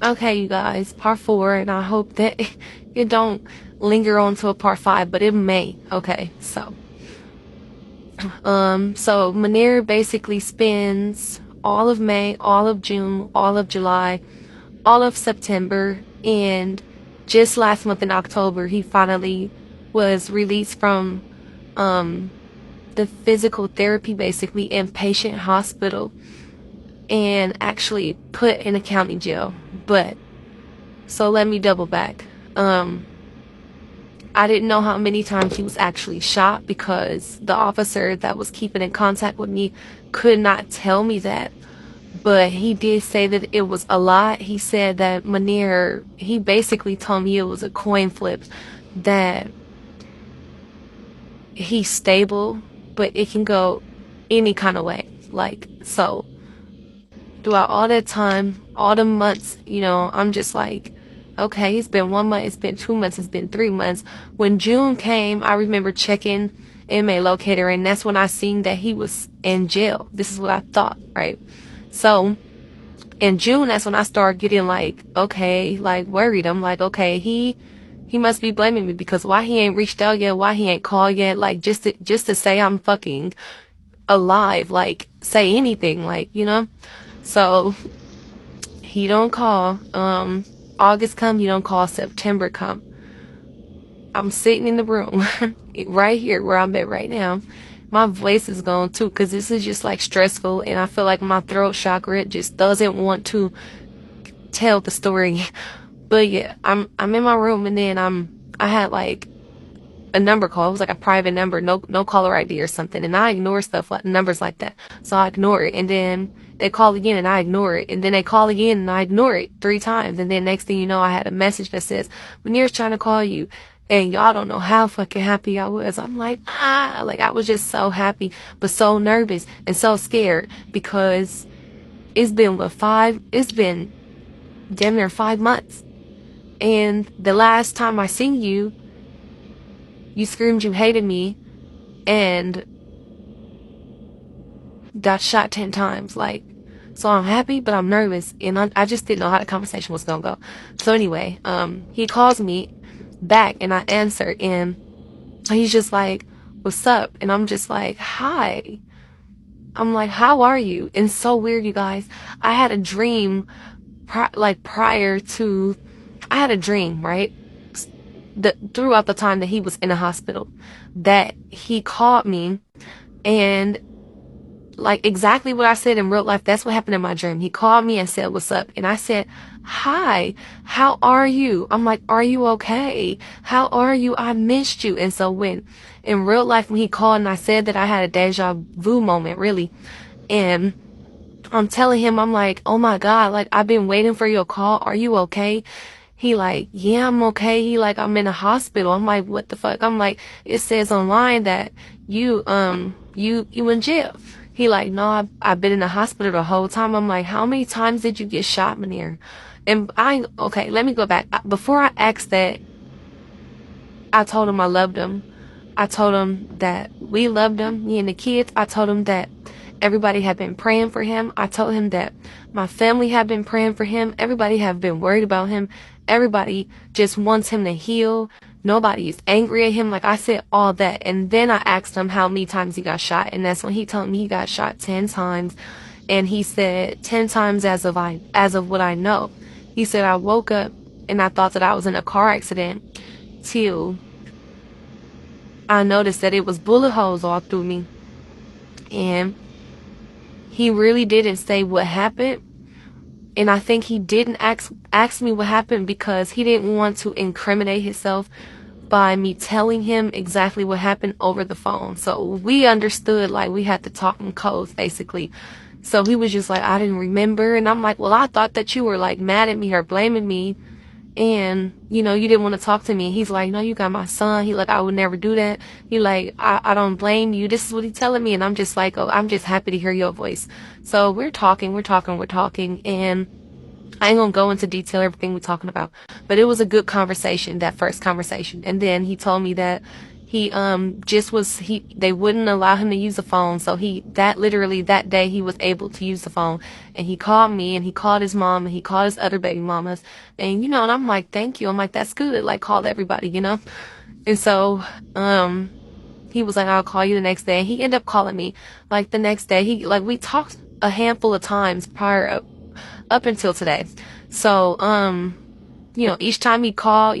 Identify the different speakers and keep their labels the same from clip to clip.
Speaker 1: Okay, you guys, part four, and I hope that it don't linger on to a part five, but it may. Okay, so Munir basically spends all of May, all of June, all of July, all of September, and just last month in October, he finally was released from the physical therapy, basically inpatient hospital, and actually put in a county jail. But so let me double back. I didn't know how many times he was actually shot because the officer that was keeping in contact with me could not tell me that. But he did say that it was a lot. He said that Munir, he basically told me it was a coin flip, that he's stable, but it can go any kind of way. Like, so throughout all that time, all the months, I'm just like, okay, it's been 1 month, it's been 2 months, it's been 3 months. When June came, I remember checking inmate locator, and that's when I seen that he was in jail. This is what I thought, right? So in June, that's when I started getting like, okay, like worried. I'm like, okay, he must be blaming me because why he ain't reached out yet? Why he ain't called yet? Like just to say I'm fucking alive, like say anything, like. So he don't call. August come, he don't call. September come. I'm sitting in the room right here where I'm at right now. My voice is gone too because this is just like stressful, and I feel like my throat chakra just doesn't want to tell the story. But yeah, I'm in my room, and then I had like a number call. It was like a private number, no caller ID or something, and I ignore stuff like numbers like that. So I ignore it, and then they call again and I ignore it, and then they call again and I ignore it 3 times, and then next thing you know, I had a message that says Munir's trying to call you. And y'all don't know how fucking happy I was. I'm like, like I was just so happy, but so nervous and so scared because it's been it's been damn near 5 months. And the last time I seen you, you screamed you hated me and got shot 10 times. Like, so I'm happy, but I'm nervous, and I just didn't know how the conversation was gonna go. So anyway, he calls me back, and I answer, and he's just like, what's up? And I'm just like, hi. I'm like, how are you? And so weird, you guys. I had a dream, prior to, I had a dream, right? Throughout the time that he was in the hospital, that he called me, and like exactly what I said in real life, that's what happened in my dream. He called me and said, what's up? And I said, hi, how are you? I'm like, are you okay? How are you? I missed you. And so when in real life, when he called and I said that, I had a deja vu moment, really. And I'm telling him, I'm like, oh my God, like I've been waiting for your call. Are you okay? He like, yeah, I'm okay. He like, I'm in a hospital. I'm like, what the fuck? I'm like, it says online that you in jail. He like, no, I've been in the hospital the whole time. I'm like, how many times did you get shot, Munir? And okay, let me go back. Before I asked that, I told him I loved him. I told him that we loved him, me and the kids. I told him that everybody had been praying for him. I told him that my family had been praying for him. Everybody have been worried about him. Everybody just wants him to heal. Nobody is angry at him. Like I said, all that. And then I asked him how many times he got shot. And that's when he told me he got shot 10 times. And he said 10 times as of what I know. He said, I woke up and I thought that I was in a car accident till I noticed that it was bullet holes all through me. And he really didn't say what happened. And I think he didn't ask me what happened because he didn't want to incriminate himself by me telling him exactly what happened over the phone. So we understood, like, we had to talk in codes, basically. So he was just like, I didn't remember. And I'm like, well, I thought that you were, like, mad at me or blaming me. And, you didn't want to talk to me. He's like, no, you got my son. He like, I would never do that. He like, I don't blame you. This is what he's telling me. And I'm just like, oh, I'm just happy to hear your voice. So we're talking. And I ain't gonna go into detail everything we're talking about, but it was a good conversation, that first conversation. And then he told me that They wouldn't allow him to use the phone. So literally that day he was able to use the phone, and he called me and he called his mom and he called his other baby mamas. And, and I'm like, thank you. I'm like, that's good. Like, call everybody. And so, he was like, I'll call you the next day. And he ended up calling me like the next day. We talked a handful of times prior up until today. So, each time he called,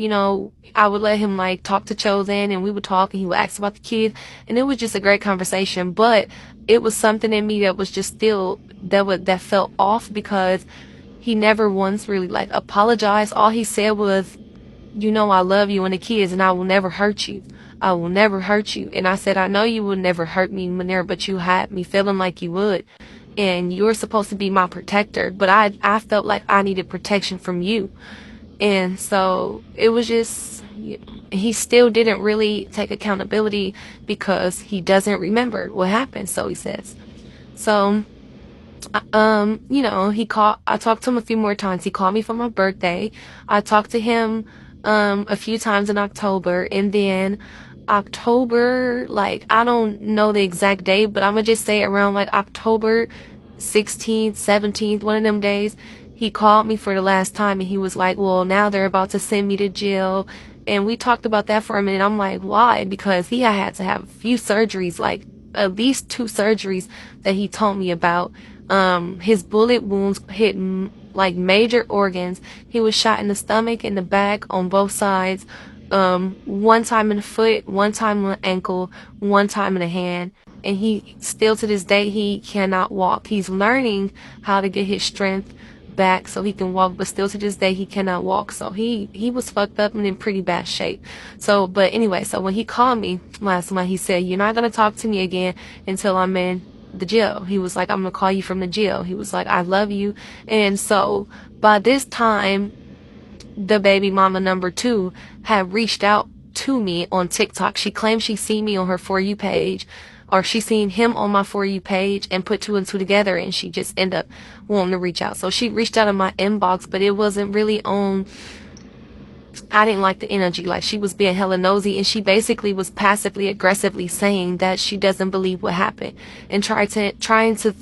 Speaker 1: I would let him like talk to Chosen, and we would talk and he would ask about the kids, and it was just a great conversation. But it was something in me that was just still, that felt off, because he never once really like apologized. All he said was, I love you and the kids, and I will never hurt you. I will never hurt you. And I said, I know you would never hurt me, Manir, but you had me feeling like you would. And you're supposed to be my protector, but I felt like I needed protection from you. And so it was just, he still didn't really take accountability because he doesn't remember what happened, so he says. So, I talked to him a few more times. He called me for my birthday. I talked to him a few times in October, and then October, like, I don't know the exact date, but I'm gonna just say around like October 16th, 17th, one of them days, he called me for the last time, and he was like, well, now they're about to send me to jail. And we talked about that for a minute. I'm like, why? Because he had to have a few surgeries, like at least 2 surgeries that he told me about. His bullet wounds hit like major organs. He was shot in the stomach, in the back, on both sides. One time in the foot, one time in the ankle, one time in the hand. And he still to this day, he cannot walk. He's learning how to get his strength back so he can walk, but still to this day he cannot walk. So he was fucked up and in pretty bad shape. So, but anyway, so when he called me last month, he said, you're not gonna talk to me again until I'm in the jail. He was like, I'm gonna call you from the jail. He was like, I love you. And so by this time, the baby mama number 2 had reached out to me on TikTok. She claimed she seen me on her For You page, or she seen him on my For You page and put 2 and 2 together, and she just ended up wanting to reach out. So she reached out in my inbox, but it wasn't really on, I didn't like the energy. Like, she was being hella nosy, and she basically was passively aggressively saying that she doesn't believe what happened, and trying to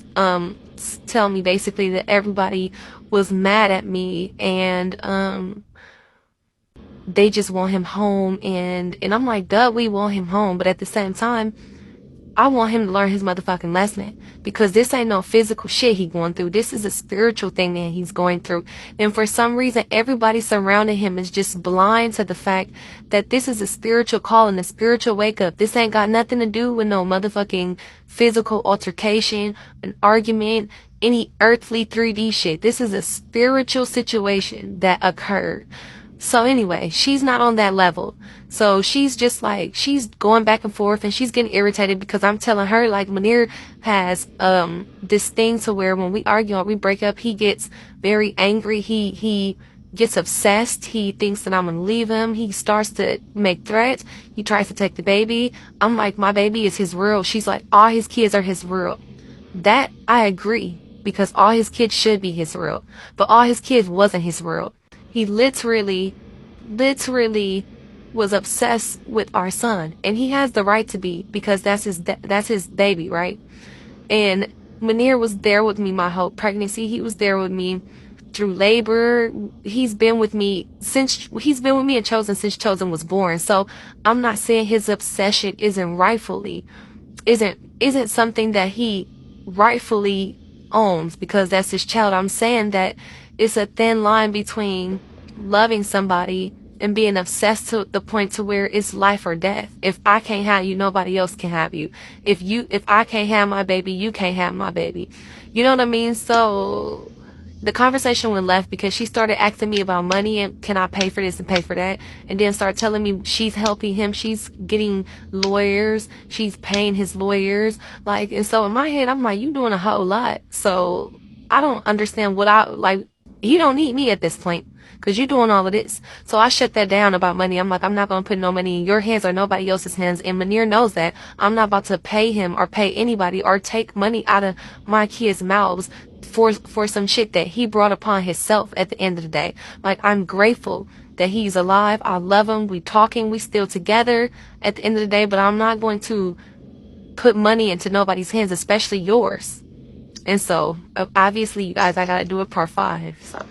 Speaker 1: tell me basically that everybody was mad at me, and they just want him home. And I'm like, duh, we want him home, but at the same time, I want him to learn his motherfucking lesson, because this ain't no physical shit he going through. This is a spiritual thing that he's going through. And for some reason, everybody surrounding him is just blind to the fact that this is a spiritual call and a spiritual wake up. This ain't got nothing to do with no motherfucking physical altercation, an argument, any earthly 3D shit. This is a spiritual situation that occurred. So anyway, she's not on that level. So she's just like, she's going back and forth, and she's getting irritated because I'm telling her, like, Manir has this thing to where when we argue or we break up, he gets very angry. He gets obsessed. He thinks that I'm gonna leave him. He starts to make threats. He tries to take the baby. I'm like, my baby is his world. She's like, all his kids are his world. That I agree, because all his kids should be his world, but all his kids wasn't his world. He literally was obsessed with our son, and he has the right to be, because that's his baby, right? And Manir was there with me my whole pregnancy. He was there with me through labor. He's been with me and Chosen since Chosen was born. So I'm not saying his obsession isn't something that he rightfully owns, because that's his child. I'm saying that it's a thin line between loving somebody and being obsessed to the point to where it's life or death. If I can't have you, nobody else can have you. If I can't have my baby, you can't have my baby. You know what I mean? So the conversation went left because she started asking me about money and can I pay for this and pay for that, and then started telling me she's helping him, she's getting lawyers, she's paying his lawyers, like. And so in my head, I'm like, you doing a whole lot. So I don't understand you don't need me at this point, because you're doing all of this. So I shut that down about money. I'm like, I'm not going to put no money in your hands or nobody else's hands. And Manir knows that. I'm not about to pay him or pay anybody or take money out of my kids' mouths for some shit that he brought upon himself at the end of the day. Like, I'm grateful that he's alive. I love him. We talking. We still together at the end of the day, but I'm not going to put money into nobody's hands, especially yours. And so, obviously, you guys, I gotta do a part 5. So.